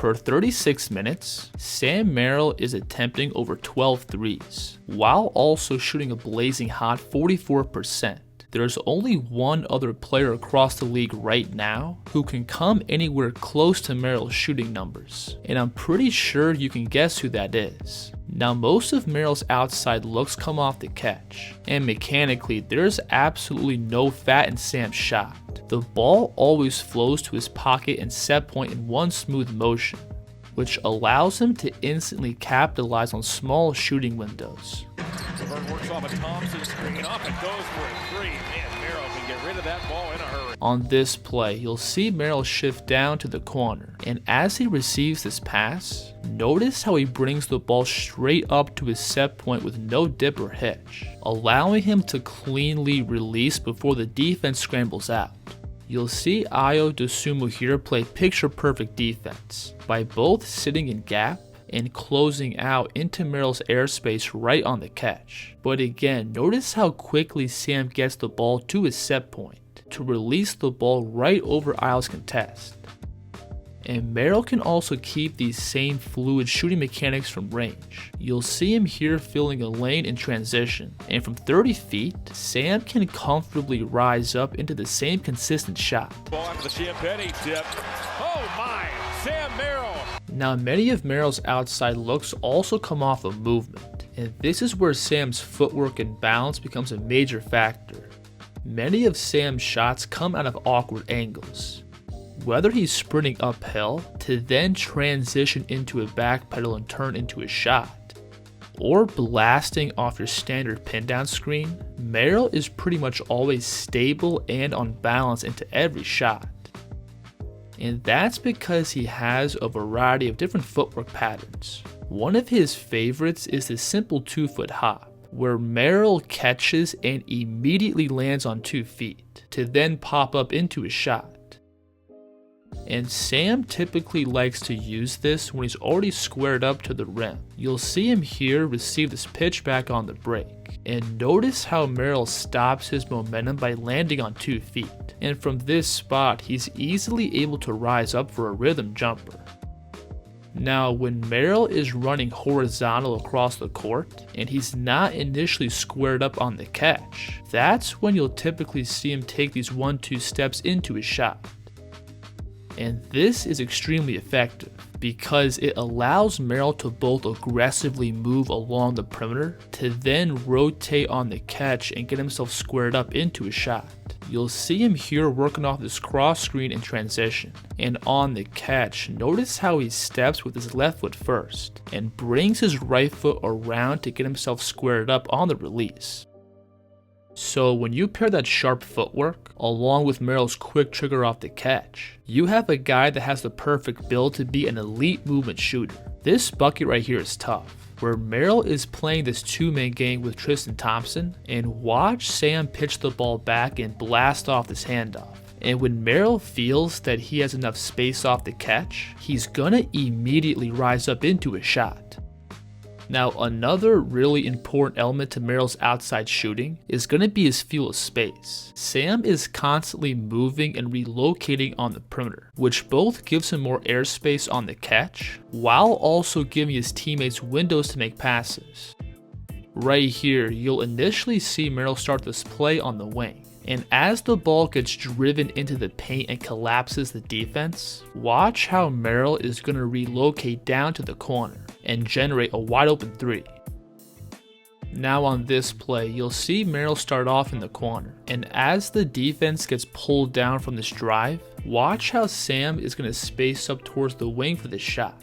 per 36 minutes, Sam Merrill is attempting over 12 threes, while also shooting a blazing hot 44%. There's only one other player across the league right now who can come anywhere close to Merrill's shooting numbers, and I'm pretty sure you can guess who that is. Now, most of Merrill's outside looks come off the catch, and mechanically there's absolutely no fat in Sam's shot. The ball always flows to his pocket and set point in one smooth motion, which allows him to instantly capitalize on small shooting windows. Works off a Thompson screen up and goes for a three. Man, Merrill can get rid of that ball in a hurry. On this play, you'll see Merrill shift down to the corner, and as he receives this pass, notice how he brings the ball straight up to his set point with no dip or hitch, allowing him to cleanly release before the defense scrambles out. You'll see Ayo Dosunmu here play picture-perfect defense by both sitting in gap and closing out into Merrill's airspace right on the catch. But again, notice how quickly Sam gets the ball to his set point to release the ball right over Ayo's contest. And Merrill can also keep these same fluid shooting mechanics from range. You'll see him here filling a lane in transition, and from 30 feet, Sam can comfortably rise up into the same consistent shot. Ball after the Champagne tip. Oh my, Sam Merrill. Now, many of Merrill's outside looks also come off of movement, and this is where Sam's footwork and balance becomes a major factor. Many of Sam's shots come out of awkward angles. Whether he's sprinting uphill to then transition into a back pedal and turn into a shot, or blasting off your standard pin down screen, Merrill is pretty much always stable and on balance into every shot. And that's because he has a variety of different footwork patterns. One of his favorites is the simple 2-foot hop, where Merrill catches and immediately lands on 2 feet to then pop up into a shot. And Sam typically likes to use this when he's already squared up to the rim. You'll see him here receive this pitch back on the break, and notice how Merrill stops his momentum by landing on 2 feet. And from this spot, he's easily able to rise up for a rhythm jumper. Now, when Merrill is running horizontal across the court, and he's not initially squared up on the catch, that's when you'll typically see him take these 1-2 steps into his shot. And this is extremely effective because it allows Merrill to both aggressively move along the perimeter to then rotate on the catch and get himself squared up into a shot. You'll see him here working off this cross screen in transition, and on the catch, notice how he steps with his left foot first and brings his right foot around to get himself squared up on the release. So when you pair that sharp footwork along with Merrill's quick trigger off the catch, you have a guy that has the perfect build to be an elite movement shooter. This bucket right here is tough, where Merrill is playing this 2-man game with Tristan Thompson, and watch Sam pitch the ball back and blast off this handoff. And when Merrill feels that he has enough space off the catch, he's gonna immediately rise up into a shot. Now, another really important element to Merrill's outside shooting is going to be his feel of space. Sam is constantly moving and relocating on the perimeter, which both gives him more airspace on the catch, while also giving his teammates windows to make passes. Right here, you'll initially see Merrill start this play on the wing, and as the ball gets driven into the paint and collapses the defense, watch how Merrill is going to relocate down to the corner and generate a wide open 3. Now on this play, you'll see Merrill start off in the corner, and as the defense gets pulled down from this drive, watch how Sam is going to space up towards the wing for this shot.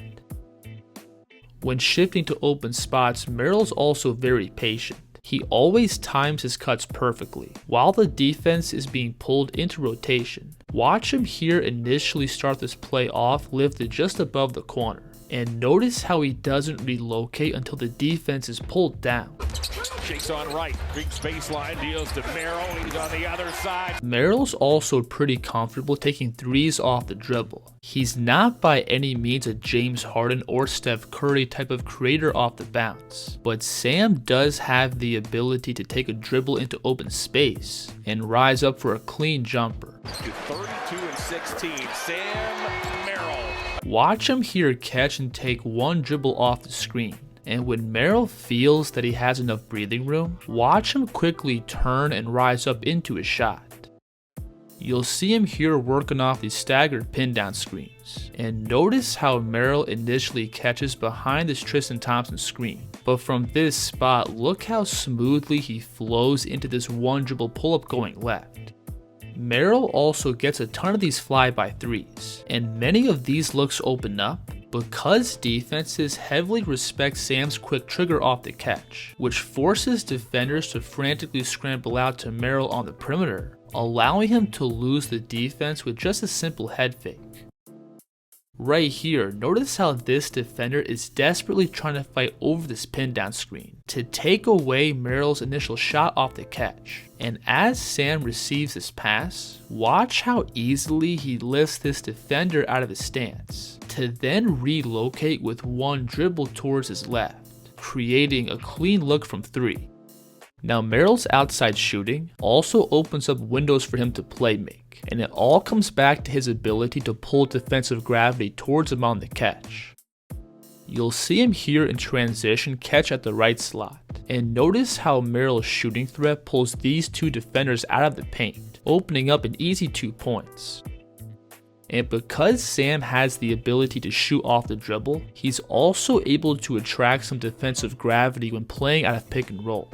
When shifting to open spots, Merrill's also very patient. He always times his cuts perfectly, while the defense is being pulled into rotation. Watch him here initially start this play off lifted just above the corner, and notice how he doesn't relocate until the defense is pulled down. Shakes on right, big baseline, deals to Merrill, he's on the other side. Merrill's also pretty comfortable taking threes off the dribble. He's not by any means a James Harden or Steph Curry type of creator off the bounce, but Sam does have the ability to take a dribble into open space and rise up for a clean jumper. 32 and 16, Sam Merrill. Watch him here catch and take one dribble off the screen. And when Merrill feels that he has enough breathing room, watch him quickly turn and rise up into his shot. You'll see him here working off these staggered pin down screens. And notice how Merrill initially catches behind this Tristan Thompson screen. But from this spot, look how smoothly he flows into this one dribble pull up going left. Merrill also gets a ton of these flyby threes, and many of these looks open up because defenses heavily respect Sam's quick trigger off the catch, which forces defenders to frantically scramble out to Merrill on the perimeter, allowing him to lose the defense with just a simple head fake. Right here, notice how this defender is desperately trying to fight over this pin down screen to take away Merrill's initial shot off the catch. And as Sam receives this pass, watch how easily he lifts this defender out of his stance to then relocate with one dribble towards his left, creating a clean look from 3. Now Merrill's outside shooting also opens up windows for him to play make, and it all comes back to his ability to pull defensive gravity towards him on the catch. You'll see him here in transition catch at the right slot, and notice how Merrill's shooting threat pulls these two defenders out of the paint, opening up an easy 2 points. And because Sam has the ability to shoot off the dribble, he's also able to attract some defensive gravity when playing out of pick and roll.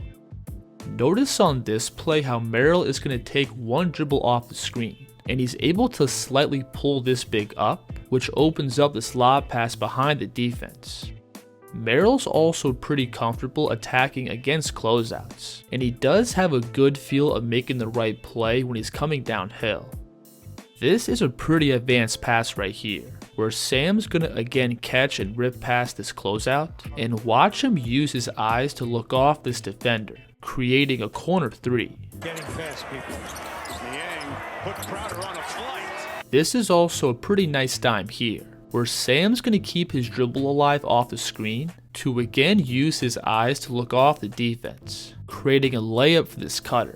Notice on this play how Merrill is going to take one dribble off the screen, and he's able to slightly pull this big up, which opens up this lob pass behind the defense. Merrill's also pretty comfortable attacking against closeouts, and he does have a good feel of making the right play when he's coming downhill. This is a pretty advanced pass right here, where Sam's gonna again catch and rip past this closeout, and watch him use his eyes to look off this defender, creating a corner 3. Getting fast, people. Niang put Crowder on a flight. This is also a pretty nice dime here, where Sam's going to keep his dribble alive off the screen to again use his eyes to look off the defense, creating a layup for this cutter.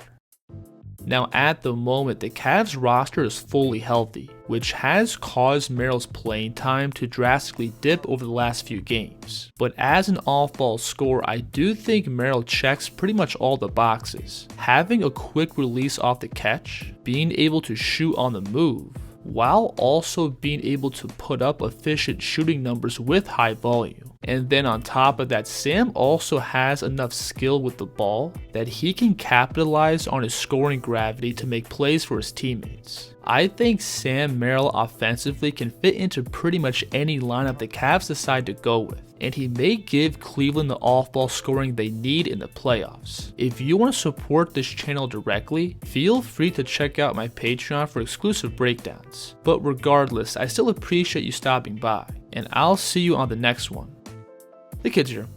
Now at the moment, the Cavs roster is fully healthy, which has caused Merrill's playing time to drastically dip over the last few games. But as an off-ball scorer, I do think Merrill checks pretty much all the boxes. Having a quick release off the catch, being able to shoot on the move, while also being able to put up efficient shooting numbers with high volume. And then on top of that, Sam also has enough skill with the ball that he can capitalize on his scoring gravity to make plays for his teammates. I think Sam Merrill offensively can fit into pretty much any lineup the Cavs decide to go with, and he may give Cleveland the off-ball scoring they need in the playoffs. If you want to support this channel directly, feel free to check out my Patreon for exclusive breakdowns. But regardless, I still appreciate you stopping by, and I'll see you on the next one. The kids here.